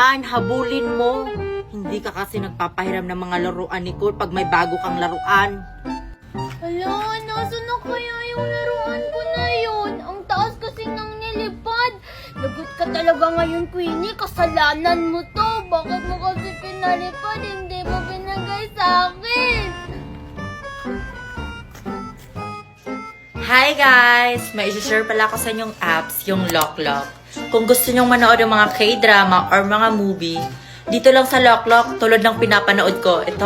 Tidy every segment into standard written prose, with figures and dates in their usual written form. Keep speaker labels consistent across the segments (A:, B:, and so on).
A: yan, habulin mo. Hindi ka kasi nagpapahiram ng mga laruan ni Cole pag may bago kang laruan.
B: Hala, nasan na kaya yung laruan ko na yun? Ang taas kasi nang nilipad. Lagot ka talaga ngayon, Queenie. Kasalanan mo to. Bakit mo kasi pinalipad? Hindi mo binagay sa akin.
A: Hi guys! May isi-share pala ako sa inyong apps, yung Lock Lock. Kung gusto nyong manood ng mga K-drama or mga movie, dito lang sa Lock Lock, tulad ng pinapanood ko, ito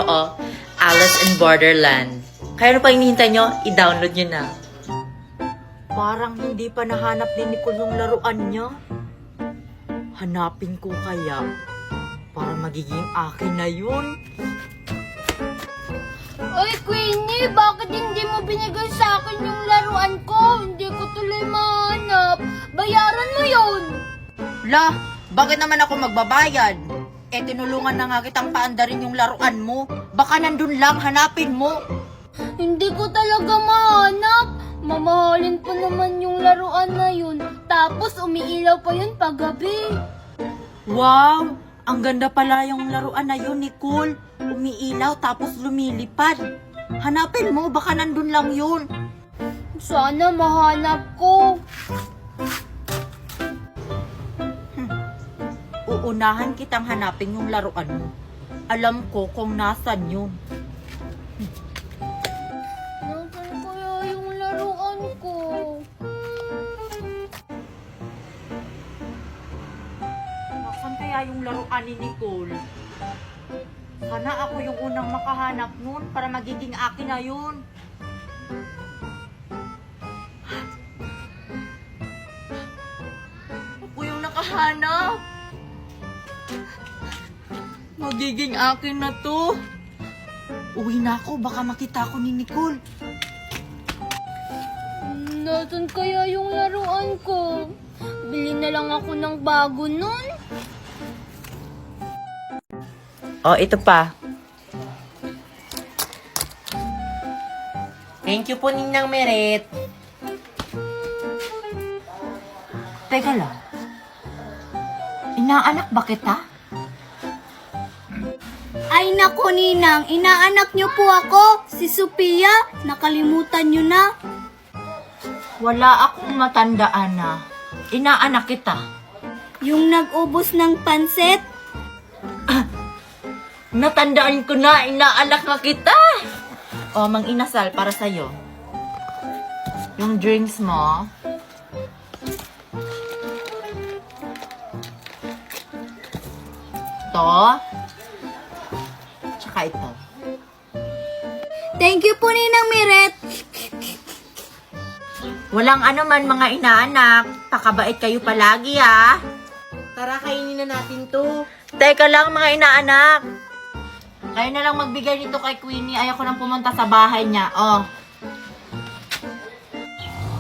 A: Alice in Borderland. Kaya ano pa hinihintay nyo? I-download nyo na. Parang hindi pa nahanap ni Nicole yung laruan niya. Hanapin ko kaya para magiging akin na yun.
B: Ay, Queenie, bakit hindi mo binigay sa akin yung laruan ko? Hindi ko tuloy mahanap. Bayaran mo yun.
A: La, bakit naman ako magbabayad? Eh, tinulungan na nga kitang paandarin yung laruan mo. Baka nandun lang, hanapin mo.
B: Hindi ko talaga mahanap. Mamahalin pa naman yung laruan na yun. Tapos umiilaw pa yun paggabi.
A: Wow! Ang ganda pala yung laruan na yun, Nicole. Umiilaw tapos lumilipad. Hanapin mo, baka nandun lang yun.
B: Sana mahanap ko.
A: Uunahan kitang hanapin yung laruan mo. Alam ko kung nasan yun.
B: Nasaan kaya yung laruan ko?
A: Nasaan kaya yung laruan ni Nicole? Sana ako yung unang makahanap nun para magiging akin na yun. Ako yung nakahanap. Magiging akin na to. Uwi na ako, baka makita ako ni Nicole.
B: Nasaan kaya yung laruan ko? Bili na lang ako ng bago nun.
A: Oh, ito pa. Thank you po, Ninang Meret. Teka lang. Inaanak ba kita?
B: Ay nako, Ninang, inaanak niyo po ako, si Sophia. Nakalimutan niyo na.
A: Wala akong matandaan na. Inaanak kita.
B: Yung nag-ubos ng pansit?
A: Natandaan ko na, inaanak na kita. O, mang inasal para sa'yo. Yung drinks mo. Ito. Tsaka ito.
B: Thank you po, Ninang Miret.
A: Walang ano man mga inaanak. Pakabait kayo palagi ha.
C: Tara, kainin na natin to.
A: Teka lang mga inaanak. Kayo na lang magbigay nito kay Queenie. Ayoko nang pumunta sa bahay niya. Oh.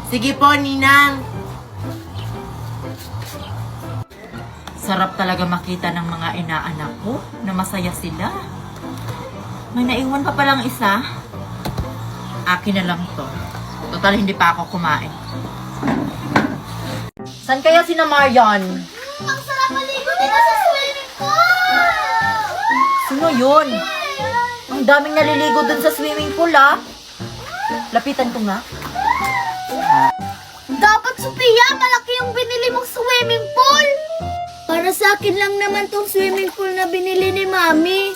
C: Sige po, Ninang.
A: Sarap talaga makita ng mga inaanak ko na masaya sila. May naiwan pa palang isa. Akin na lang to. Total, hindi pa ako kumain. San kaya si na Marian?
B: Ang sarap maligo dito sa swimming pool!
A: Sino yun? Ang daming naliligo dun sa swimming pool, ah. Lapitan ko nga.
B: Dapat, Sophia, malaki yung binili mong swimming pool. Para sa akin lang naman tong swimming pool na binili ni Mami.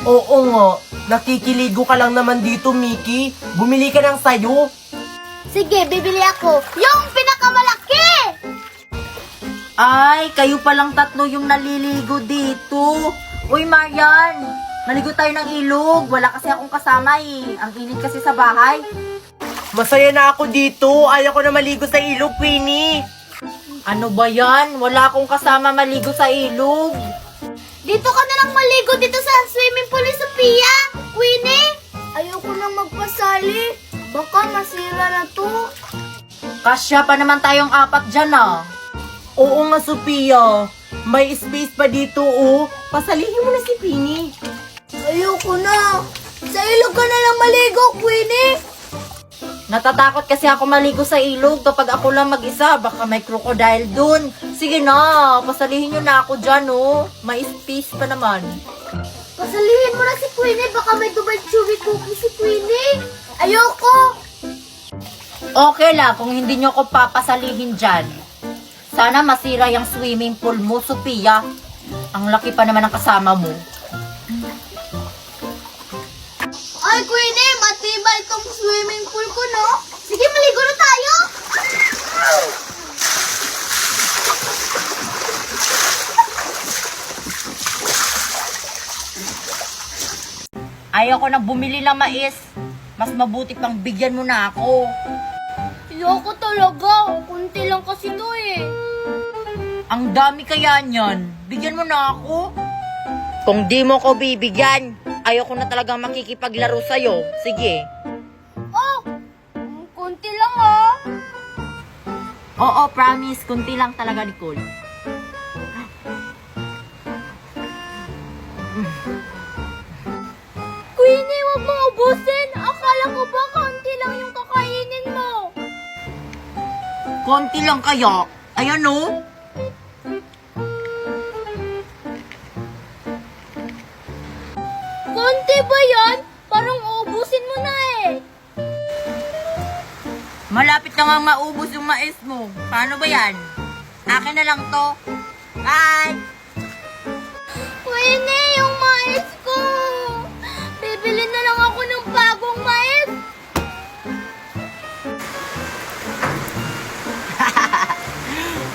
C: Oo nga. Nakikiligo ka lang naman dito, Mickey. Bumili ka ng sayo.
B: Sige, bibili ako. Yung pinakamalaki!
A: Ay, kayo palang tatlo yung naliligo dito. Uy, Marian, naligo tayo ng ilog. Wala kasi akong kasama eh. Ang init kasi sa bahay.
C: Masaya na ako dito. Ayaw ko na maligo sa ilog, Queenie.
A: Ano ba yan? Wala akong kasama maligo sa ilog.
B: Dito ka na lang maligo dito sa swimming pool ni Sophia. Queenie, ayoko nang magpasali. Baka masira na to.
A: Kasya pa naman tayong apat dyan ah.
C: Oo nga, Sophia. May space pa dito, oh. Pasalihin mo na si Queenie.
B: Ayoko na. Sa ilog ka na lang maligo, Queenie.
A: Natatakot kasi ako maligo sa ilog kapag ako lang mag-isa. Baka may crocodile dun. Sige na, pasalihin nyo na ako dyan, oh. May space pa naman.
B: Pasalihin mo na si Queenie, baka may Dubai Chewy Cookie si Queenie. Ayoko!
A: Okay lang kung hindi nyo ako papasalihin dyan. Sana masira yung swimming pool mo, Sophia. Ang laki pa naman ng kasama mo.
B: Ay, Queenie, matibay itong swimming pool ko, no? Sige, maligo na tayo!
A: Ayoko na bumili ng mais. Mas mabuti pang bigyan mo na ako.
B: Ayoko talaga. Kunti lang kasi to eh.
A: Ang dami kaya niyan. Bigyan mo na ako. Kung di mo ko bibigyan, ayoko na talagang makikipaglaro sa'yo. Sige.
B: Oh, kunti lang ah.
A: Oo, promise. Kunti lang talaga, Nicole.
B: Queenie, huwag mo ubusin. Akala ko ba konti lang yung kakainin mo?
A: Konti lang kaya. Ayan, oh.
B: Konti ba yan? Parang ubusin mo na eh.
A: Malapit na nga maubos yung mais mo. Paano ba yan? Akin na lang to. Bye!
B: Queenie, yung mais ko. Bibili na lang ako ng bagong mais.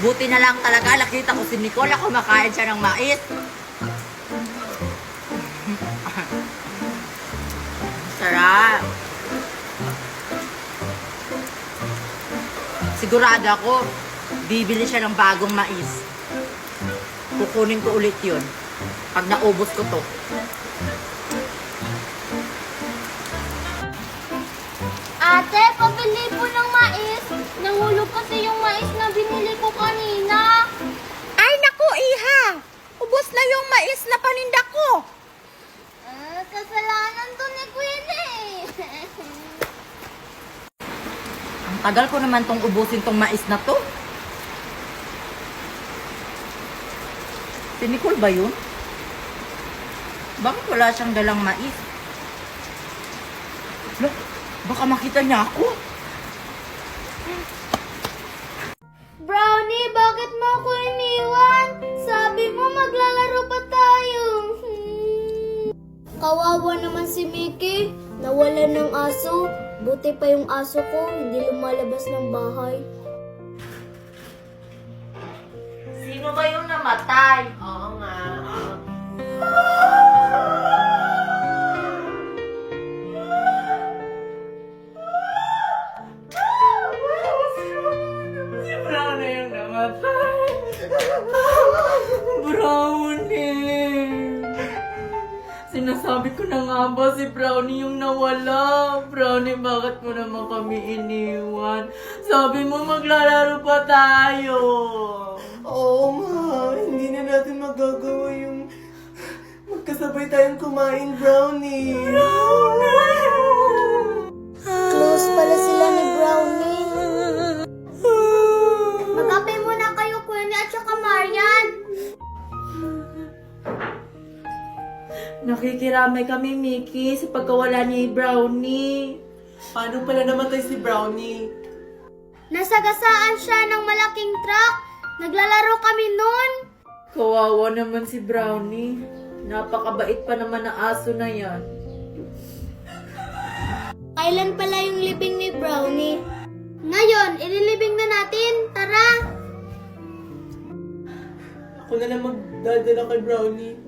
A: Buti na lang talaga. Nakita ko si Nicole. Kumakain siya ng mais. Sarap. Sigurado ako, bibili siya ng bagong mais. Kukunin ko ulit yun. Pag naubos ko to.
B: Ate, pabili po ng mais. Nahulog kasi yung mais na binili ko kanina.
A: Ay, naku, iha! Ubos na yung mais na paninda ko.
B: Kasalanan to ni Queenie.
A: Ang tagal ko naman tong ubusin tong mais na to. Si Nicole ba yun? Bakit wala siyang dalang mais? Lo, baka makita niya ako.
B: Brownie, bakit mo ako iniwan? Sabi mo maglalaro pa tayo. Kawawa naman si Mickey. Nawala ng aso. Buti pa yung aso ko, hindi lumalabas ng bahay.
A: Sino ba yung namatay?
C: Oo nga.
A: Si Brownie yung namatay. Brownie. Sinasabi ko na nga ba si Brownie yung nawala? Brownie, bakit mo naman kami iniwan? Sabi mo maglalaro pa tayo.
C: Oo nga, hindi na natin magagawa yung magkasabay tayong kumain, Brownie.
B: Close pala sila ni Brownie. Magkape muna kayo, Queenie at saka Marian.
A: Nakikiramay kami, Mickey, sa pagkawala ni Brownie.
C: Paano pala namatay si Brownie?
B: Nasagasaan siya ng malaking truck. Naglalaro kami nun.
A: Kawawa naman si Brownie. Napakabait pa naman na aso na yan.
B: Kailan pala yung libing ni Brownie? Ngayon, ililibing na natin. Tara!
C: Ako na lang magdadala kay Brownie.